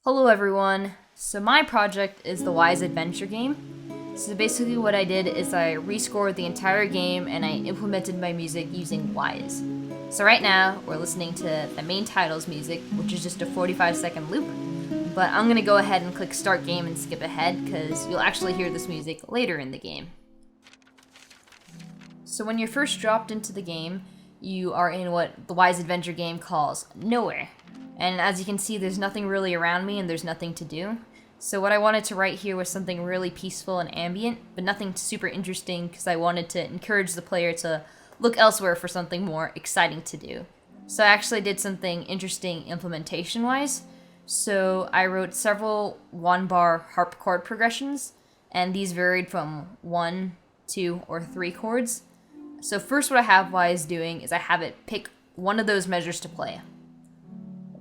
Hello everyone. So my project is the Wwise Adventure Game. So basically what I did is I rescored the entire game and I implemented my music using Wwise. So right now we're listening to the main title's music, which is just a 45-second loop. But I'm going to go ahead and click start game and skip ahead because you'll actually hear this music later in the game. So when you're first dropped into the game, you are in what the Wwise Adventure Game calls nowhere. And as you can see, there's nothing really around me and there's nothing to do. So what I wanted to write here was something really peaceful and ambient, but nothing super interesting because I wanted to encourage the player to look elsewhere for something more exciting to do. So I actually did something interesting implementation-wise. So I wrote several one-bar harp chord progressions, and these varied from 1, 2, or 3 chords. So first what I have Wwise doing is I have it pick one of those measures to play.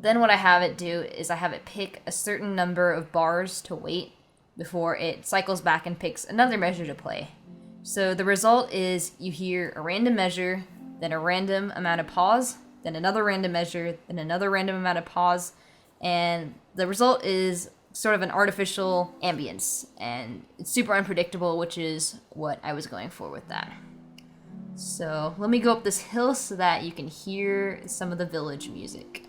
Then what I have it do is I have it pick a certain number of bars to wait before it cycles back and picks another measure to play. So the result is you hear a random measure, then a random amount of pause, then another random measure, then another random amount of pause, and the result is sort of an artificial ambience, and it's super unpredictable, which is what I was going for with that. So let me go up this hill so that you can hear some of the village music.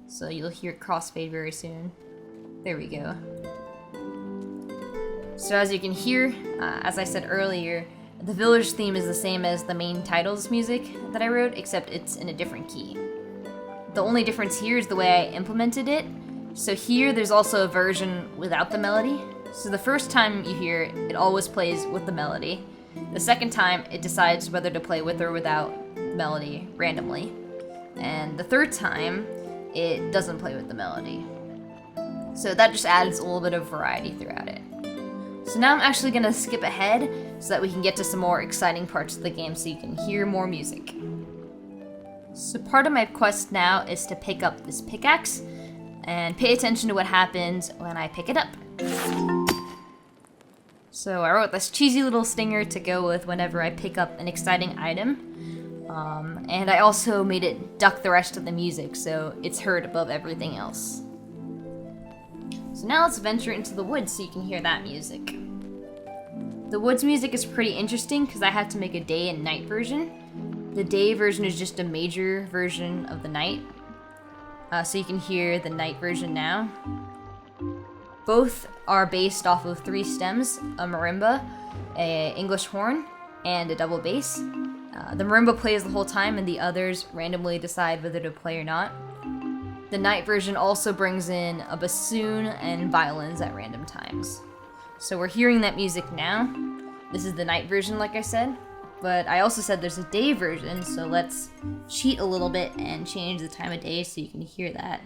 So you'll hear it crossfade very soon. There we go. So as you can hear, as I said earlier, the village theme is the same as the main title's music that I wrote, except it's in a different key. The only difference here is the way I implemented it. So here there's also a version without the melody. So the first time you hear it, it always plays with the melody. The second time, it decides whether to play with or without the melody randomly. And the third time, it doesn't play with the melody. So that just adds a little bit of variety throughout it. So now I'm actually going to skip ahead so that we can get to some more exciting parts of the game so you can hear more music. So part of my quest now is to pick up this pickaxe and pay attention to what happens when I pick it up. So I wrote this cheesy little stinger to go with whenever I pick up an exciting item. And I also made it duck the rest of the music, so it's heard above everything else. So now let's venture into the woods so you can hear that music. The woods music is pretty interesting because I had to make a day and night version. The day version is just a major version of the night, so you can hear the night version now. Both are based off of 3 stems, a marimba, an English horn, and a double bass. The marimba plays the whole time and the others randomly decide whether to play or not. The night version also brings in a bassoon and violins at random times. So we're hearing that music now. This is the night version, like I said, but I also said there's a day version, so let's cheat a little bit and change the time of day so you can hear that.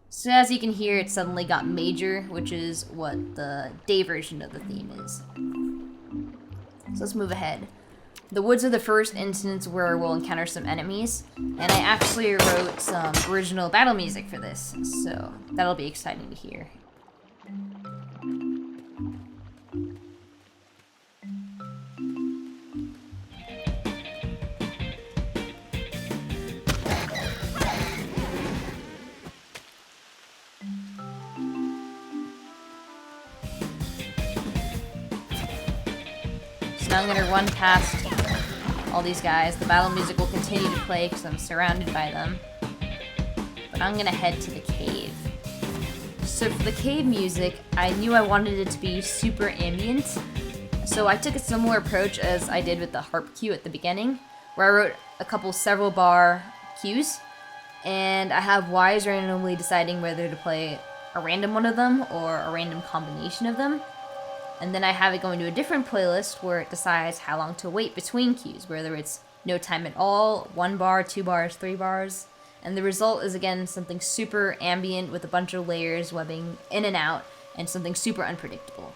So as you can hear, it suddenly got major, which is what the day version of the theme is. So let's move ahead. The woods are the first instance where we'll encounter some enemies, and I actually wrote some original battle music for this, so that'll be exciting to hear. Now I'm going to run past all these guys. The battle music will continue to play because I'm surrounded by them. But I'm going to head to the cave. So for the cave music, I knew I wanted it to be super ambient. So I took a similar approach as I did with the harp cue at the beginning, where I wrote a couple several bar cues. And I have Wwise randomly deciding whether to play a random one of them or a random combination of them. And then I have it going to a different playlist where it decides how long to wait between cues, whether it's no time at all, 1 bar, 2 bars, 3 bars. And the result is, again, something super ambient with a bunch of layers webbing in and out, and something super unpredictable.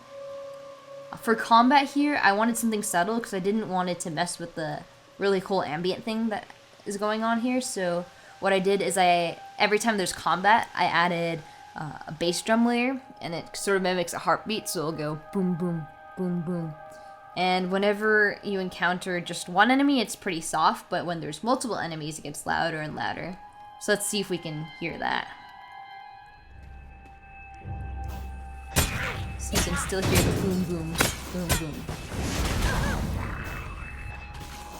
For combat here, I wanted something subtle because I didn't want it to mess with the really cool ambient thing that is going on here. So what I did is every time there's combat, I added a bass drum layer, and it sort of mimics a harp beat, so it'll go boom, boom, boom, boom. And whenever you encounter just one enemy, it's pretty soft, but when there's multiple enemies, it gets louder and louder. So let's see if we can hear that. So you can still hear the boom, boom, boom, boom.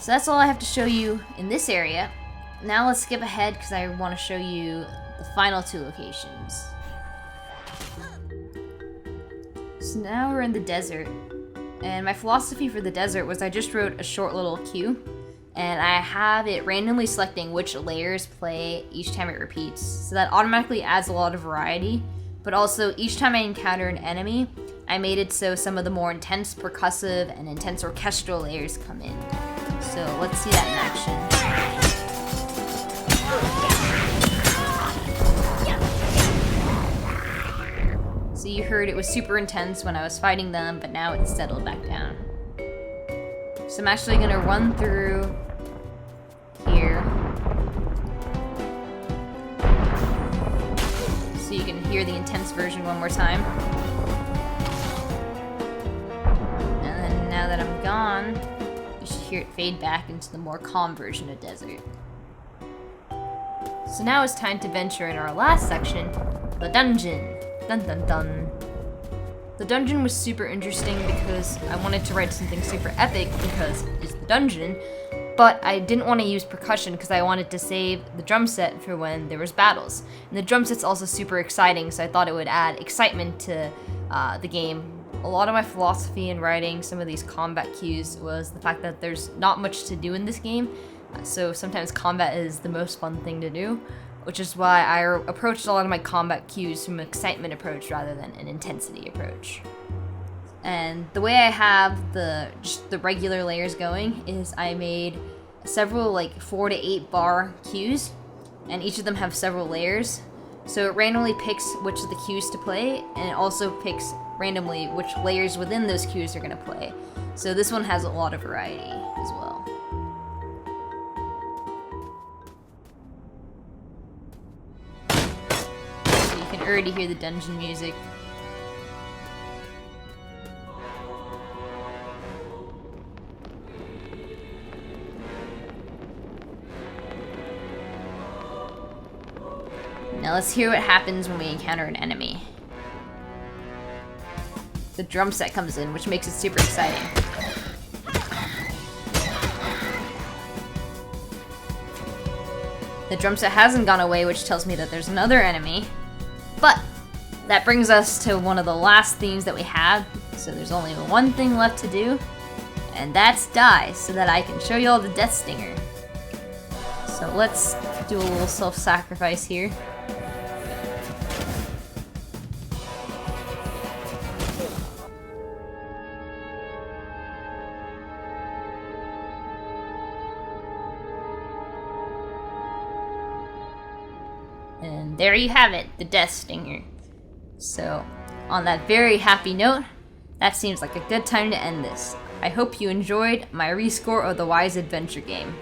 So that's all I have to show you in this area. Now let's skip ahead because I want to show you the final 2 locations. So now we're in the desert. And my philosophy for the desert was I just wrote a short little cue. And I have it randomly selecting which layers play each time it repeats. So that automatically adds a lot of variety. But also, each time I encounter an enemy, I made it so some of the more intense percussive and intense orchestral layers come in. So let's see that in action. So you heard it was super intense when I was fighting them, but now it's settled back down. So I'm actually gonna run through here. So you can hear the intense version one more time. And then now that I'm gone, you should hear it fade back into the more calm version of desert. So now it's time to venture in our last section, the dungeon. Dun dun dun. The dungeon was super interesting because I wanted to write something super epic because it's the dungeon, but I didn't want to use percussion because I wanted to save the drum set for when there was battles. And the drum set's also super exciting, so I thought it would add excitement to the game. A lot of my philosophy in writing some of these combat cues was the fact that there's not much to do in this game, so sometimes combat is the most fun thing to do, which is why I approached a lot of my combat cues from an excitement approach rather than an intensity approach. And the way I have just the regular layers going is I made several 4 to 8 bar cues, and each of them have several layers. So it randomly picks which of the cues to play, and it also picks randomly which layers within those cues are going to play. So this one has a lot of variety as well. So you can already hear the dungeon music. Now let's hear what happens when we encounter an enemy. The drum set comes in, which makes it super exciting. The drum set hasn't gone away, which tells me that there's another enemy. But that brings us to one of the last themes that we have. So there's only one thing left to do, and that's die, so that I can show you all the Death Stinger. So let's do a little self-sacrifice here. And there you have it, the Death Stinger. So, on that very happy note, that seems like a good time to end this. I hope you enjoyed my rescore of the Wwise Adventure Game.